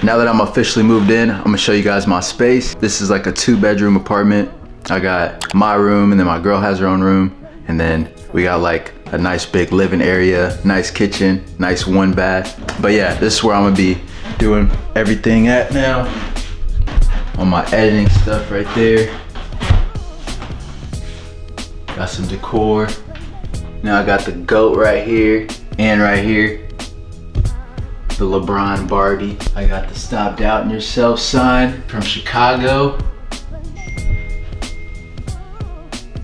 Now that I'm officially moved in, I'm gonna show you guys my space. This is like a 2-bedroom apartment. I got my room, and then my girl has her own room. And then we got like a nice big living area, nice kitchen, nice 1 bath. But yeah, this is where I'm gonna be doing everything at now. On my editing stuff right there. Got some decor. Now I got the goat right here and right here. The LeBron Barbie. I got the Stop Doubting Yourself sign from Chicago.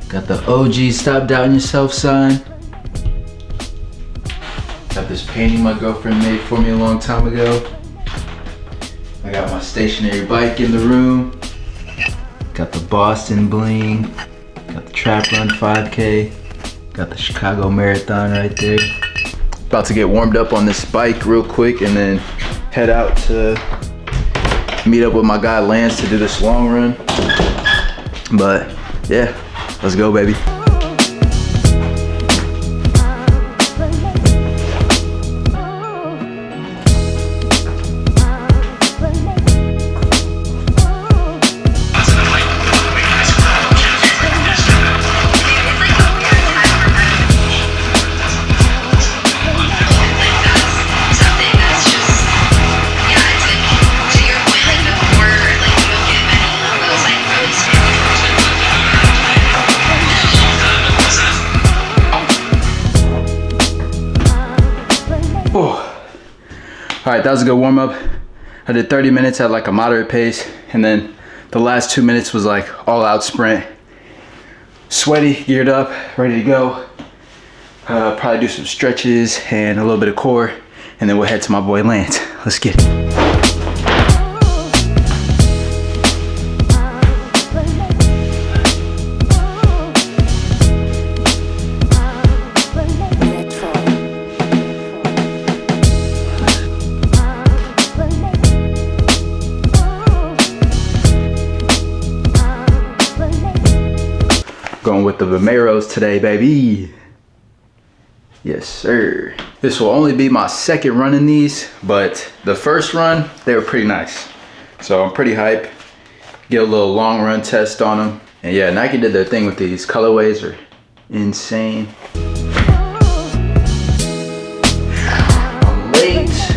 Got the OG Stop Doubting Yourself sign. Got this painting my girlfriend made for me a long time ago. I got my stationary bike in the room. Got the Boston bling. Got the Trap Run 5K. Got the Chicago Marathon right there. About to get warmed up on this bike real quick and then head out to meet up with my guy Lance to do this long run. But yeah, let's go, baby. All right, that was a good warm up. I did 30 minutes at like a moderate pace, and then the last 2 minutes was like all out sprint. Sweaty, geared up, ready to go. Probably do some stretches and a little bit of core, and then we'll head to my boy Lance. Let's get it. Going with the Vomeros today, baby. Yes, sir. This will only be my second run in these, but the first run, they were pretty nice. So I'm pretty hype. Get a little long run test on them. And yeah, Nike did their thing with these. Colorways are insane. I'm late.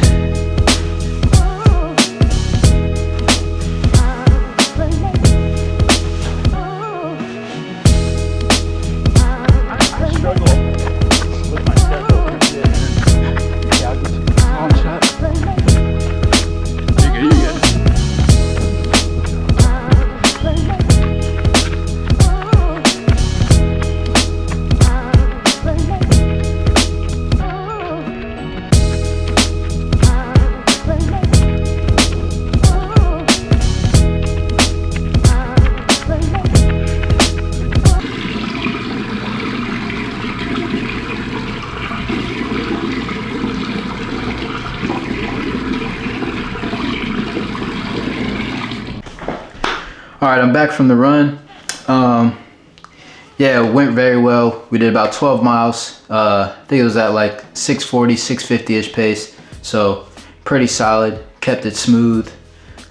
All right, I'm back from the run. Yeah, it went very well. We did about 12 miles. I think it was at like 640, 650-ish pace. So pretty solid, kept it smooth.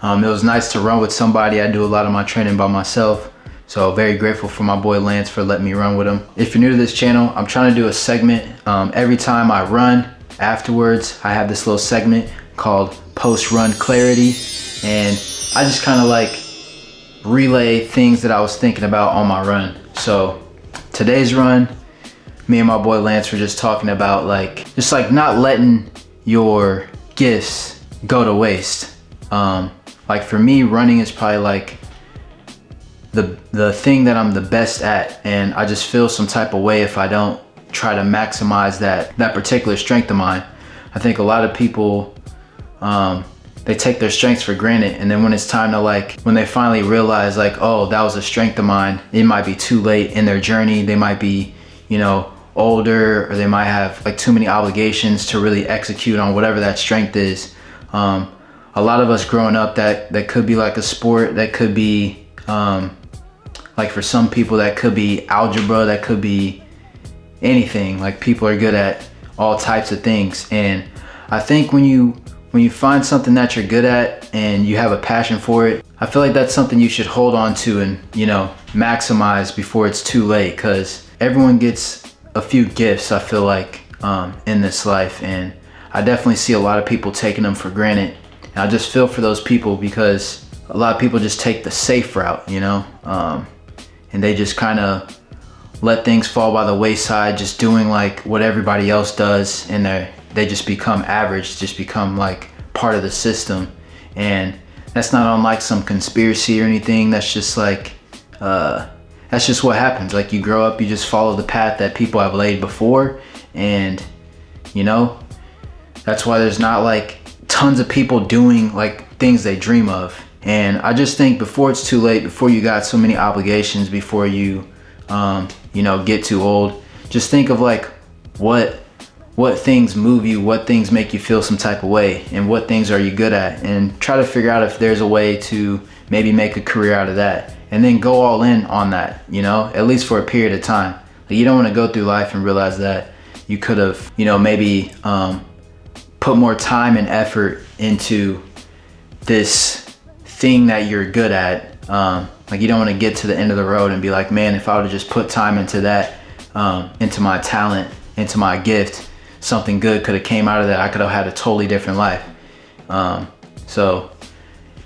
It was nice to run with somebody. I do a lot of my training by myself. So very grateful for my boy Lance for letting me run with him. If you're new to this channel, I'm trying to do a segment. Every time I run afterwards, I have this little segment called post-run clarity. And I just kind of like relay things that I was thinking about on my run. So today's run, me and my boy Lance were just talking about like not letting your gifts go to waste. Like for me, running is probably like the thing that I'm the best at, and I just feel some type of way if I don't try to maximize that particular strength of mine. I think a lot of people they take their strengths for granted, and then when it's time to when they finally realize oh, that was a strength of mine, it might be too late in their journey. They might be, older, or they might have too many obligations to really execute on whatever that strength is. A lot of us growing up, that could be like a sport, that could be for some people that could be algebra, that could be anything. People are good at all types of things, and I think when you when you find something that you're good at and you have a passion for it, I feel like that's something you should hold on to and, you know, maximize before it's too late, because everyone gets a few gifts, I feel like, in this life, and I definitely see a lot of people taking them for granted. And I just feel for those people, because a lot of people just take the safe route, you know, and they just kind of let things fall by the wayside, just doing like what everybody else does, and they just become average, just become like part of the system. And that's not unlike some conspiracy or anything. That's just like, that's just what happens. Like, you grow up, you just follow the path that people have laid before, and you know, that's why there's not like tons of people doing like things they dream of. And I just think before it's too late, before you got so many obligations, before you you know, get too old, just think of like what things move you, what things make you feel some type of way, and what things are you good at, and try to figure out if there's a way to maybe make a career out of that, and then go all in on that, you know, at least for a period of time. Like, you don't want to go through life and realize that you could have, you know, maybe put more time and effort into this thing that you're good at. Like, you don't want to get to the end of the road and be like, man, if I would have just put time into that, into my talent, into my gift, something good could have came out of that. I could have had a totally different life. So,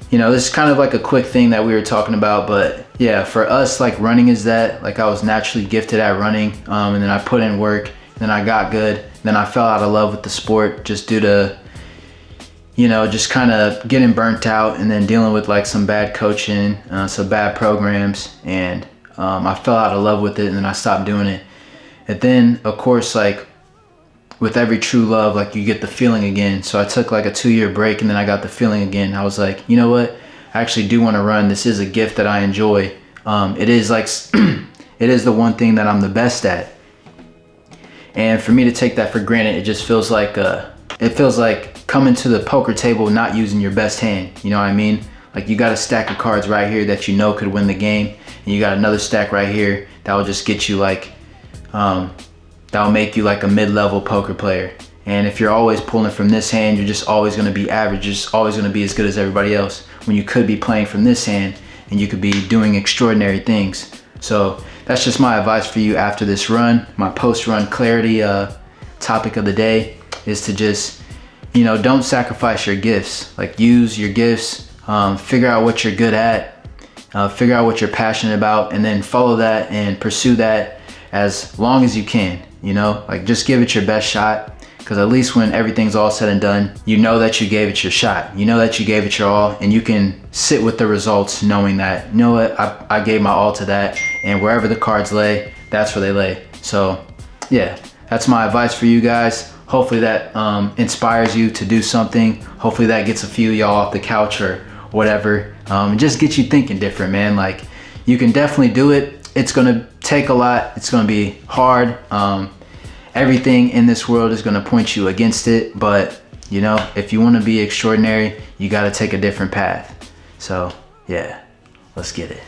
you know, this is kind of like a quick thing that we were talking about, but yeah, for us, like, running is that. Like, I was naturally gifted at running, and then I put in work, then I got good, then I fell out of love with the sport just due to, you know, just kind of getting burnt out, and then dealing with like some bad coaching, some bad programs, and I fell out of love with it, and then I stopped doing it. And then, of course, like with every true love, like, you get the feeling again. So I took like a 2-year break, and then I got the feeling again. I was like, you know what? I actually do want to run. This is a gift that I enjoy. It is like, it is the one thing that I'm the best at. And for me to take that for granted, it just feels like, it feels like coming to the poker table not using your best hand. You know what I mean? Like, you got a stack of cards right here that you know could win the game, and you got another stack right here that will just get you like, that'll make you like a mid-level poker player. And if you're always pulling from this hand, you're just always going to be average. You're just always going to be as good as everybody else, when you could be playing from this hand and you could be doing extraordinary things. So that's just my advice for you after this run. My post-run clarity topic of the day is to just, you know, don't sacrifice your gifts. Like, use your gifts, figure out what you're good at, figure out what you're passionate about, and then follow that and pursue that as long as you can. You know, like, just give it your best shot, because at least when everything's all said and done, you know that you gave it your shot. You know that you gave it your all, and you can sit with the results knowing that, you know what, I gave my all to that, and wherever the cards lay, that's where they lay. So yeah, that's my advice for you guys. Hopefully that inspires you to do something. Hopefully that gets a few of y'all off the couch or whatever, and just get you thinking different, man. Like, you can definitely do it. It's gonna take a lot. It's gonna be hard. Everything in this world is gonna point you against it, but you know, if you want to be extraordinary, you got to take a different path. So yeah, let's get it.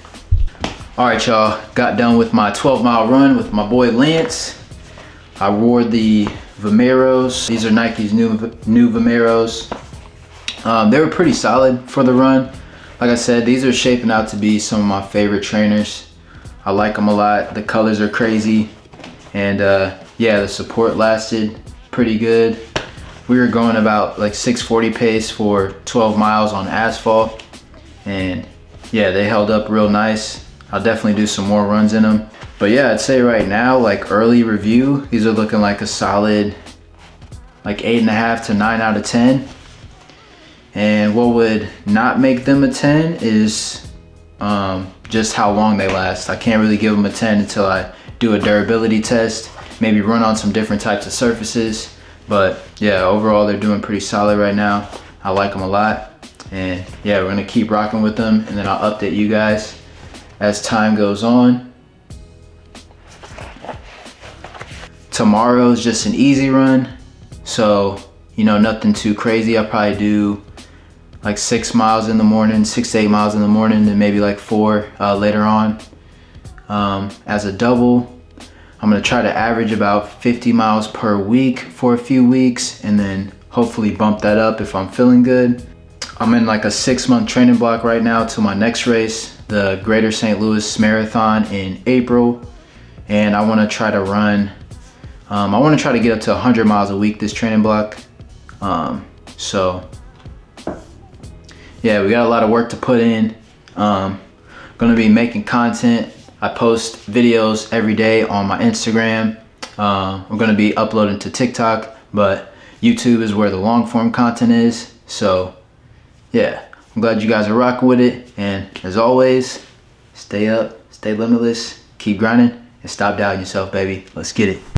All right, y'all, got done with my 12-mile run with my boy Lance. I wore the Vomeros. These are Nike's new Vomeros. They were pretty solid for the run. Like I said, these are shaping out to be some of my favorite trainers. I like them a lot. The colors are crazy, and yeah, the support lasted pretty good. We were going about like 640 pace for 12 miles on asphalt, and yeah, they held up real nice. I'll definitely do some more runs in them. But yeah, I'd say right now, like, early review, these are looking like a solid like 8.5 to 9 out of 10. And what would not make them a 10 is just how long they last. I can't really give them a 10 until I do a durability test, maybe run on some different types of surfaces. But yeah, overall they're doing pretty solid right now. I like them a lot, and yeah, we're gonna keep rocking with them, and then I'll update you guys as time goes on. Tomorrow is just an easy run, so you know, nothing too crazy. I'll probably do like 6 miles in the morning, 6 to 8 miles in the morning, and maybe like 4 later on as a double. I'm gonna try to average about 50 miles per week for a few weeks, and then hopefully bump that up if I'm feeling good. I'm in like a 6-month training block right now to my next race, the Greater St. Louis Marathon in April. And I want to try to run, I want to try to get up to 100 miles a week this training block. So yeah, we got a lot of work to put in. Gonna be making content. I post videos every day on my Instagram. I'm gonna be uploading to TikTok, but YouTube is where the long form content is. So yeah, I'm glad you guys are rocking with it. And as always, stay up, stay limitless, keep grinding, and stop doubting yourself, baby. Let's get it.